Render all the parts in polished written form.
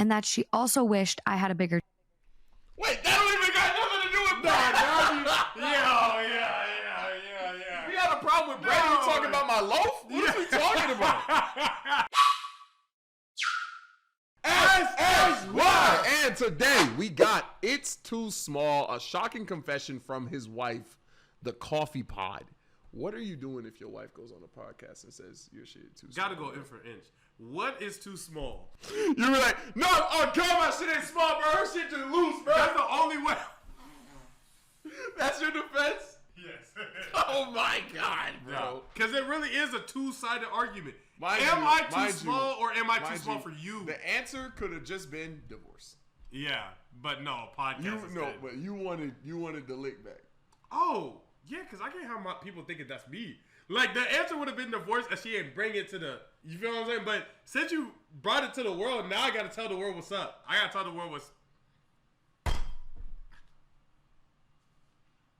and that she also wished I had a bigger. Wait, that don't even got nothing to do with that. Yeah. We had a problem with Brady talking about my loaf? What are we talking about? Why? And today we got It's Too Small, a shocking confession from his wife, the Coffee Pod. What are you doing if your wife goes on a podcast and says your shit too small? Gotta go in for inch. What is too small? You were like, no, oh God, my shit ain't small, bro. Her shit just loose, bro. That's the only way. That's your defense? Yes. Oh my God, bro. Because it really is a two-sided argument. Am I too small or am I too small for you? The answer could have just been divorce. Yeah, but no, podcast. But you wanted the lick back. Oh, yeah, because I can't have my people thinking that's me. Like, the answer would have been divorce and she didn't bring it to the, you feel what I'm saying? But since you brought it to the world, now I got to tell the world what's up. I got to tell the world what's.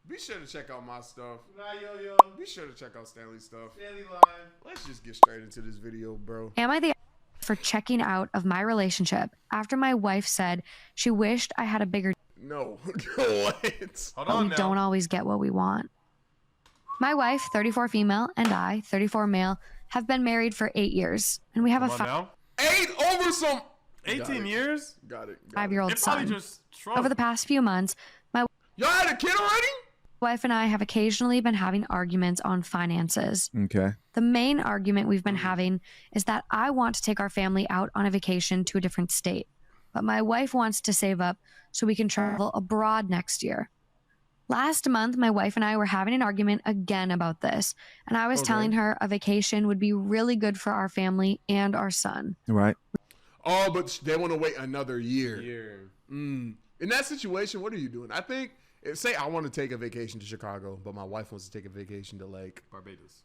Be sure to check out my stuff. Nah, yo. Be sure to check out Stanley's stuff. Stanley Live. Let's just get straight into this video, bro. Am I the for checking out of my relationship after my wife said she wished I had a bigger. No. What? Hold But on we now. don't always get what we want. My wife, 34 female, and I, 34 male, have been married for 8 years, and we have Come a on now. 8 over some. 18 years? Got it. 5-year-old It probably son. just shrunk. Over the past few months, my Y'all had a kid already? wife and I have occasionally been having arguments on finances. Okay. The main argument we've been having is that I want to take our family out on a vacation to a different state, but my wife wants to save up so we can travel abroad next year. Last month, my wife and I were having an argument again about this, and I was telling her a vacation would be really good for our family and our son. Right. Oh, but they want to wait another year. In that situation, what are you doing? I think, say I want to take a vacation to Chicago, but my wife wants to take a vacation to like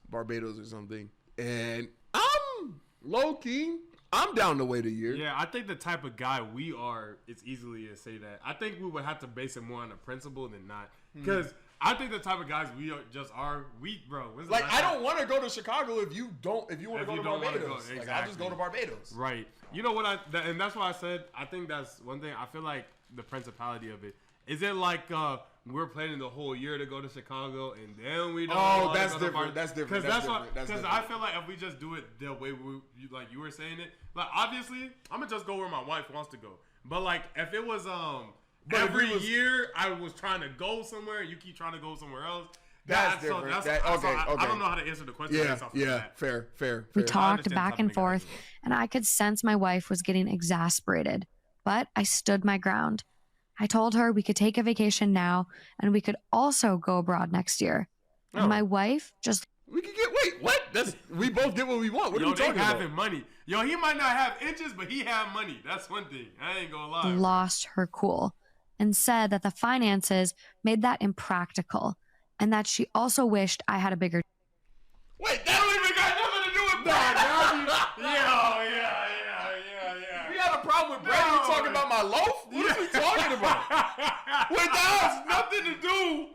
Barbados or something. And I'm low-key, I'm down to wait a year. Yeah, I think the type of guy we are, it's easily to say that. I think we would have to base it more on a principle than not. Because I think the type of guys we are, bro. Like, I don't want to go to Chicago if you want to go to Barbados. Exactly. Like, I'll just go to Barbados. Right. You know what and that's why I said, I think that's one thing. I feel like the principality of it. Is it like we're planning the whole year to go to Chicago and then we don't? Oh, that's different. That's different. Because I feel like if we just do it the way like you were saying it, like obviously I'm gonna just go where my wife wants to go. But like if it was every year I was trying to go somewhere, you keep trying to go somewhere else. That's different. Okay. I don't know how to answer the question. Yeah. Fair. We talked back and forth, and I could sense my wife was getting exasperated, but I stood my ground. I told her we could take a vacation now, and we could also go abroad next year. And my wife just... We can get... Wait, what? We both get what we want. What are we talking about? Having money. Yo, he might not have inches, but he have money. That's one thing. I ain't gonna lie. Lost her cool and said that the finances made that impractical, and that she also wished I had a bigger... Wait, that don't even got nothing to do with that. Yeah. We had a problem with Brady talking about my loaf? What are we talking about? Wait, that has nothing to do.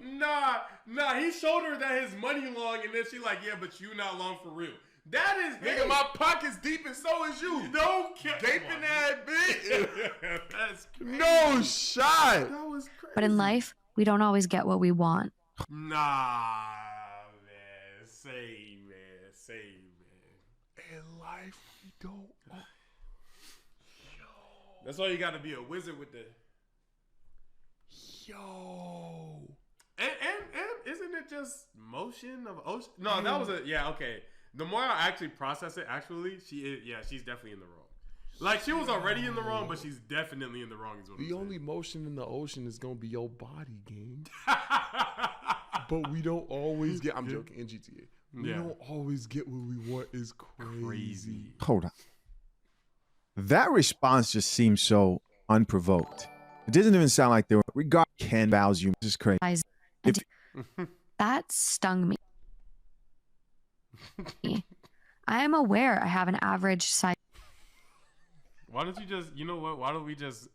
Nah, he showed her that his money long, and then she like, yeah, but you not long for real. That is... Nigga, my pocket's deep and so is you. No gaping that bitch. That's crazy. No shot. That was crazy. But in life, we don't always get what we want. Nah, man. Say, man. In life, we don't. That's why you got to be a wizard with the... Yo. And isn't it just motion of ocean? No, that was okay. The more I actually process it, she's definitely in the wrong. Like, she was already in the wrong, but she's definitely in the wrong. The only motion in the ocean is going to be your body, gang. But we don't always get... I'm joking, in GTA. We don't always get what we want. Is crazy. Hold on. That response just seems so unprovoked. It doesn't even sound like they were regard Ken values you. This is crazy. That stung me. I am aware I have an average size. Why don't you just, you know what? Why don't we just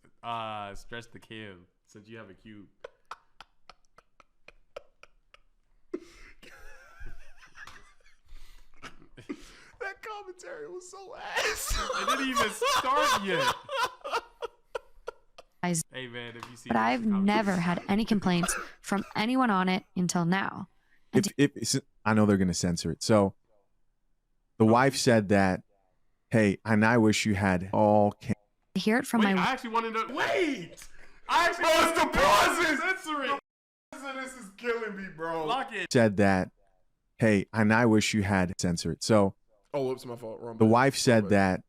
stretch the cam since you have a cube? That commentary was so ass. It didn't even start yet. Hey man, if you see but this, I've comment. never had any complaints from anyone on it until now. I know they're going to censor it. So the wife said that, hey, and I wish you had all. To hear it from Wait, my I actually wanted to wait. I actually Bro, wanted it's the to pauses. censor it. This is killing me, bro. Lock it. Said that, hey, and I wish you had censor it. So Oh, whoops, my fault. Wrong the button. wife Wrong said button. that,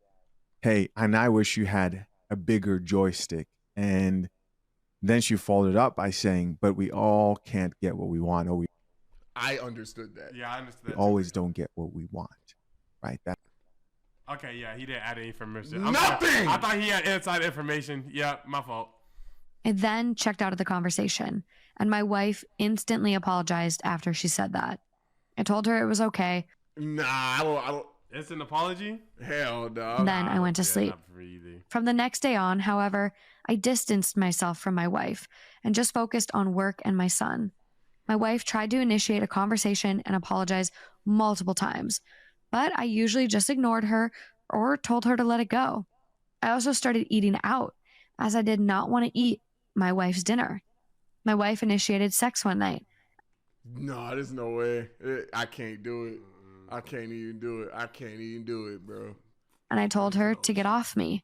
hey, and I wish you had a bigger joystick. And then she followed it up by saying, but we all can't get what we want. Or I understood that. Yeah, I understand. we that always too. don't get what we want. Right? That. Okay, yeah, he didn't add any information. I'm Nothing! sorry. I thought he had inside information. Yeah, my fault. I then checked out of the conversation, and my wife instantly apologized after she said that. I told her it was okay. Nah, I don't. It's an apology? Hell, no. And then I went to Yeah, sleep. not for me either. From the next day on, however, I distanced myself from my wife and just focused on work and my son. My wife tried to initiate a conversation and apologize multiple times, but I usually just ignored her or told her to let it go. I also started eating out, as I did not want to eat my wife's dinner. My wife initiated sex one night. No, there's no way. I can't do it. I can't even do it. I can't even do it, bro. And I told her to get off me.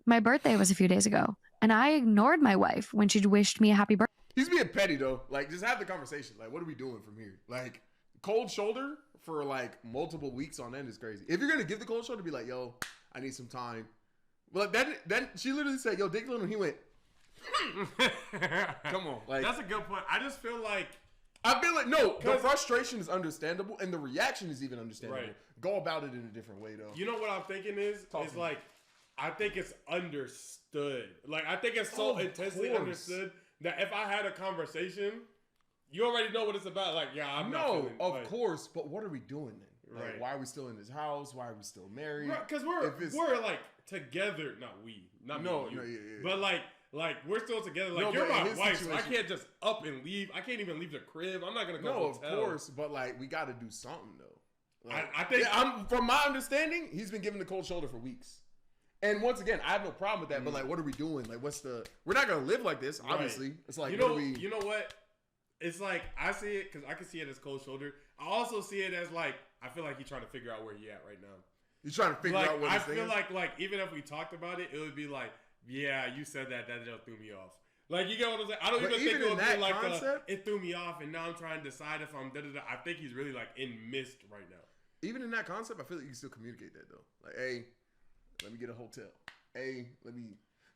My birthday was a few days ago, and I ignored my wife when she wished me a happy birthday. He's being petty, though. Like, just have the conversation. Like, what are we doing from here? Like, cold shoulder for, like, multiple weeks on end is crazy. If you're going to give the cold shoulder, be like, yo, I need some time. Well, then she literally said, yo, Dick Little, and he went, come on. Like, that's a good point. I just feel like no, the frustration is understandable, and the reaction is even understandable. Right. Go about it in a different way, though. you know what I'm thinking is Talk it's to me. like I think it's understood. Like I think it's so Of intensely course. understood that if I had a conversation, you already know what it's about. Like, yeah, I'm not No, feeling, of like, course, but what are we doing then? Like, Right. why are we still in this house? Why are we still married? Because If we're like together. Not we. Not No, me. and no, you. yeah. But like we're still together. Like No, you're but in my his wife, so I situation- can't just up and leave. I can't even leave the crib. I'm not gonna go No, to of the hotel. course, but like we got to do something though. Like, I think- I'm from my understanding, he's been giving the cold shoulder for weeks. And once again, I have no problem with that. But like, what are we doing? Like, we're not gonna live like this. Right. Obviously, it's like, you know what? It's like I see it because I can see it as cold shoulder. I also see it as like I feel like he's trying to figure out where he at right now. You're trying to figure Like out what I his thing feel is? like even if we talked about it, it would be like, yeah, you said that just threw me off. Like you get what I'm saying? I don't But even think even it in would that be like concept- it threw me off, and now I'm trying to decide if I'm da-da-da. I think he's really like in mist right now. Even in that concept, I feel like you can still communicate that though. Like, hey, let me get a hotel. Hey, let me.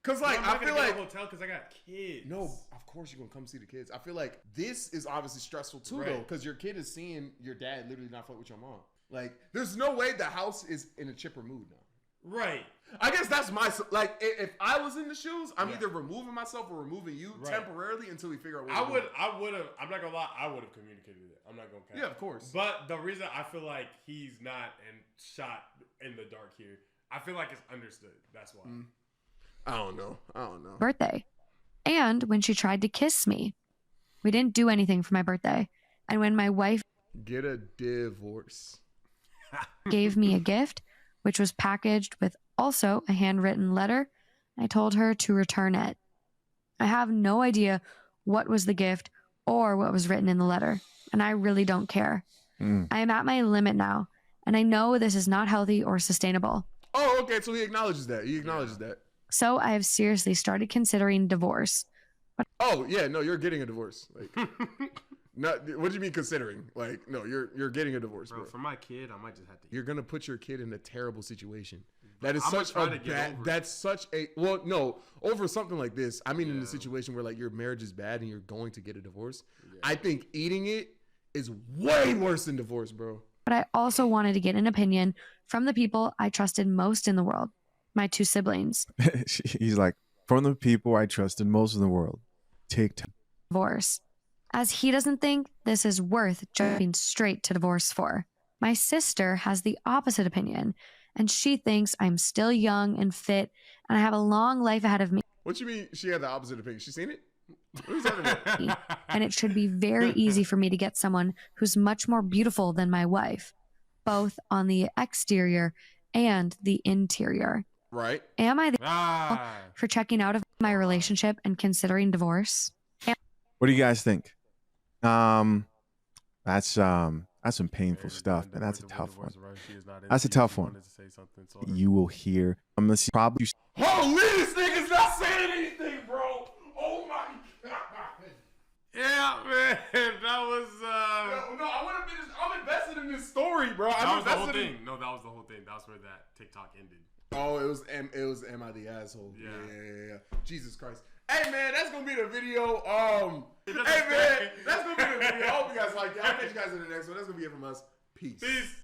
Cause like No, I'm I not feel gonna get like a hotel because I got kids. no, of course you're gonna come see the kids. I feel like this is obviously stressful too, Right. though, because your kid is seeing your dad literally not fuck with your mom. Like, there's no way the house is in a chipper mood now. Right. I guess that's my like. If I was in the shoes, I'm Yeah. either removing myself or removing you Right. temporarily until we figure out. What I we're would doing. have. I'm not gonna lie. I would have communicated it. I'm not gonna. Cap. Yeah, of course. But the reason I feel like he's not and shot in the dark here, I feel like it's understood. That's why. I don't know. Birthday. And when she tried to kiss me. We didn't do anything for my birthday. And when my wife Get a divorce. gave me a gift, which was packaged with also a handwritten letter, I told her to return it. I have no idea what was the gift or what was written in the letter, and I really don't care. I am at my limit now, and I know this is not healthy or sustainable. Oh, okay. So he acknowledges that. He acknowledges that. So I have seriously started considering divorce. Oh yeah, no, you're getting a divorce. Like, not. What do you mean considering? Like, no, you're getting a divorce, bro. Bro, for my kid, I might just have to. You're gonna put your kid in a terrible situation. That is I'ma such try a to get bad. over it. That's such a well, no, over something like this. I mean, in a situation where like your marriage is bad and you're going to get a divorce. I think eating it is way worse than divorce, bro. But I also wanted to get an opinion from the people I trusted most in the world, my two siblings. He's like, from the people I trusted most in the world, take time. Divorce, as he doesn't think this is worth jumping straight to divorce for. My sister has the opposite opinion, and she thinks I'm still young and fit, and I have a long life ahead of me, What you mean? She had the opposite opinion. She seen it? What are you talking about? and it should be very easy for me to get someone who's much more beautiful than my wife, both on the exterior and the interior. Right. Am I the Ah. for checking out of my relationship and considering divorce. What do you guys think? That's some painful stuff, and that's a tough one. That's a tough one. You will hear. I'm gonna see probably. Holy, this nigga's not saying anything, bro. Oh my god. Yeah, man, that was. No, I'm invested in this story, bro. That was the whole thing. No, that was the whole thing. That's where that TikTok ended. Oh, it was Am I the Asshole? Yeah. Jesus Christ. Hey man, that's gonna be the video. Hey man, that's gonna be the video. I hope you guys like it. I'll catch you guys in the next one. That's gonna be it from us. Peace.